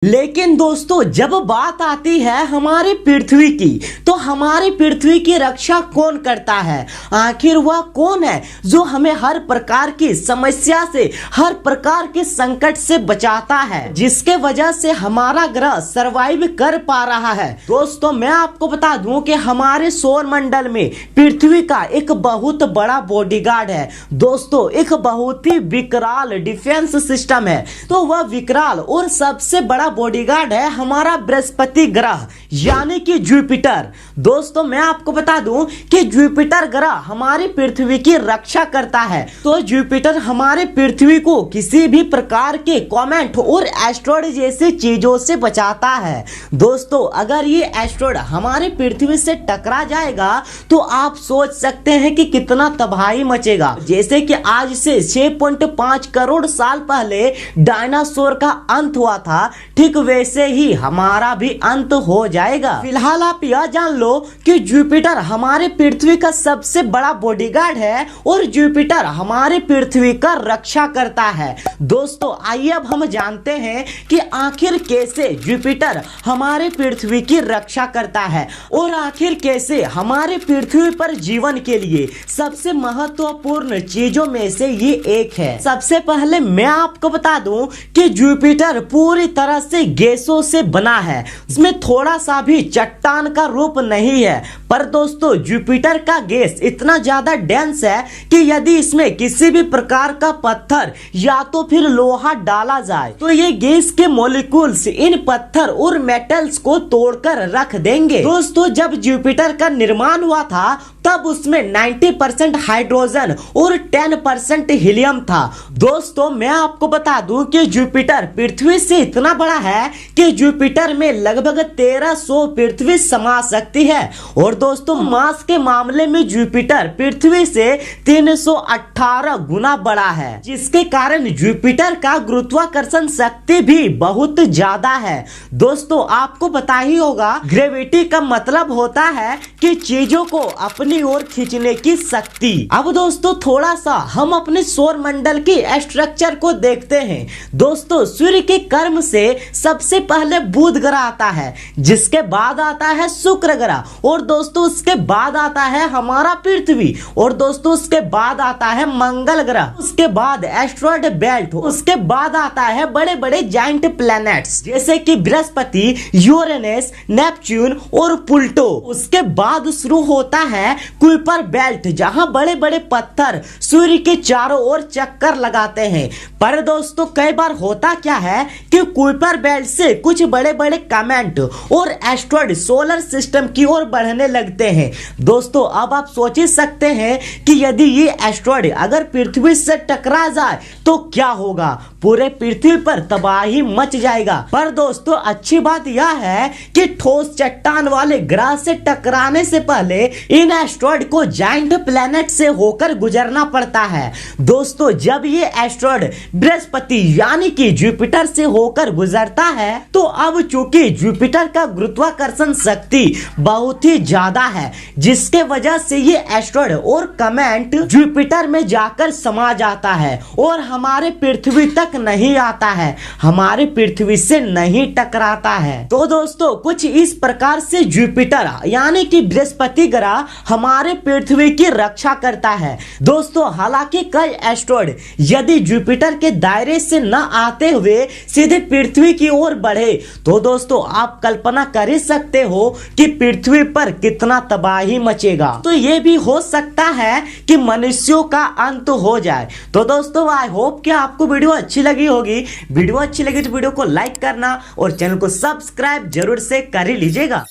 लेकिन दोस्तों जब बात आती है हमारी पृथ्वी की, तो हमारी पृथ्वी की रक्षा कौन करता है? आखिर वह कौन है जो हमें हर प्रकार की समस्या से, हर प्रकार के संकट से बचाता है, जिसके वजह से हमारा ग्रह सरवाइव कर पा रहा है? दोस्तों मैं आपको बता दूं कि हमारे सौर मंडल में पृथ्वी का एक बहुत बड़ा बॉडीगार्ड है। दोस्तों एक बहुत ही विकराल डिफेंस सिस्टम है। तो वह विकराल और सबसे बड़ा बॉडीगार्ड है हमारा बृहस्पति ग्रह, यानी कि जुपिटर। दोस्तों मैं आपको बता दूं कि जुपिटर ग्रह हमारी पृथ्वी की रक्षा करता है। तो जुपिटर हमारे पृथ्वी को किसी भी प्रकार के कॉमेट और एस्ट्रॉइड जैसी चीजों से बचाता है। दोस्तों अगर ये एस्ट्रॉइड हमारे पृथ्वी से टकरा जाएगा तो आप सोच सकते हैं कि कितना तबाही मचेगा। जैसे कि आज से 6.5 करोड़ साल पहले डायनासोर का अंत हुआ था, ठीक वैसे ही हमारा भी अंत हो जाएगा। फिलहाल आप यह जान लो कि जुपिटर हमारे पृथ्वी का सबसे बड़ा बॉडीगार्ड है और जुपिटर हमारे पृथ्वी का रक्षा करता है। दोस्तों आइए अब हम जानते हैं कि आखिर कैसे जुपिटर हमारे पृथ्वी की रक्षा करता है और आखिर कैसे हमारे पृथ्वी पर जीवन के लिए सबसे महत्वपूर्ण चीजों में से ये एक है। सबसे पहले मैं आपको बता दूं कि जुपिटर पूरी तरह से गैसों से बना है, इसमें थोड़ा सा भी चट्टान का रूप नहीं है। पर दोस्तों जुपिटर का गैस इतना ज्यादा डेंस है कि यदि इसमें किसी भी प्रकार का पत्थर या तो फिर लोहा डाला जाए तो ये गैस के मॉलिक्यूल्स इन पत्थर और मेटल्स को तोड़कर रख देंगे। दोस्तों जब जुपिटर का निर्माण हुआ था तब उसमें 90% हाइड्रोजन और 10% हीलियम था। दोस्तों मैं आपको बता दूं कि जुपिटर पृथ्वी से इतना बड़ा है कि जुपिटर में लगभग 1300 पृथ्वी समा सकती है। और दोस्तों मास के मामले में जुपिटर पृथ्वी से 318 गुना बड़ा है, जिसके कारण जुपिटर का गुरुत्वाकर्षण शक्ति भी बहुत ज्यादा है। दोस्तों आपको पता ही होगा ग्रेविटी का मतलब होता है कि चीजों को अपनी ओर खींचने की शक्ति। अब दोस्तों थोड़ा सा हम अपने सौर मंडल की स्ट्रक्चर को देखते हैं। दोस्तों सूर्य के कर्म से सबसे पहले बुध ग्रह आता है, जिसके बाद आता है शुक्र ग्रह, और दोस्तों उसके बाद आता है हमारा पृथ्वी, और दोस्तों उसके बाद आता है मंगल ग्रह, उसके बाद एस्ट्रॉइड बेल्ट, उसके बाद आता है बड़े बड़े जाइंट प्लैनेट्स जैसे कि बृहस्पति, यूरेनस, नेपच्यून और प्लूटो। उसके बाद शुरू होता है कुइपर बेल्ट, जहां बड़े बड़े पत्थर सूर्य के चारों ओर चक्कर लगाते हैं। पर दोस्तों कई बार होता क्या है कि कुइपर बेल्ट से कुछ बड़े बड़े कॉमेट और एस्ट्रॉइड सोलर सिस्टम की ओर बढ़ने लगते हैं। दोस्तों अब आप सोच ही सकते हैं कि यदि ये एस्ट्रॉइड अगर पृथ्वी से टकरा जाए तो क्या होगा, पूरे पृथ्वी पर तबाही मच जाएगा। पर दोस्तों अच्छी बात यह है कि ठोस चट्टान वाले ग्रह से टकराने से पहले इन एस्ट्रॉइड को जाइंट प्लैनेट से होकर गुजरना पड़ता है। दोस्तों जब ये एस्ट्रॉइड बृहस्पति यानी कि जुपिटर से होकर गुजरता है तो अब चूंकि जुपिटर का गुरुत्वाकर्षण शक्ति बहुत ही ज्यादा है, जिसके वजह से ये एस्ट्रॉइड और कॉमेट जुपिटर में जाकर समा जाता है और हमारे पृथ्वी तक नहीं आता है, हमारे पृथ्वी से नहीं टकराता है। तो दोस्तों कुछ इस प्रकार से जुपिटर यानी कि बृहस्पति ग्रह हमारे पृथ्वी की रक्षा करता है। दोस्तों हालांकि कई एस्ट्रॉइड यदि जुपिटर के दायरे से न आते हुए सीधे पृथ्वी की ओर बढ़े तो दोस्तों आप कल्पना कर ही सकते हो कि पृथ्वी पर कितना तबाही मचेगा। तो ये भी हो सकता है कि मनुष्यों का अंत हो जाए। तो दोस्तों आई होप कि आपको वीडियो अच्छी लगी होगी। वीडियो अच्छी लगी तो वीडियो को लाइक करना और चैनल को सब्सक्राइब जरूर से कर ही लीजिएगा।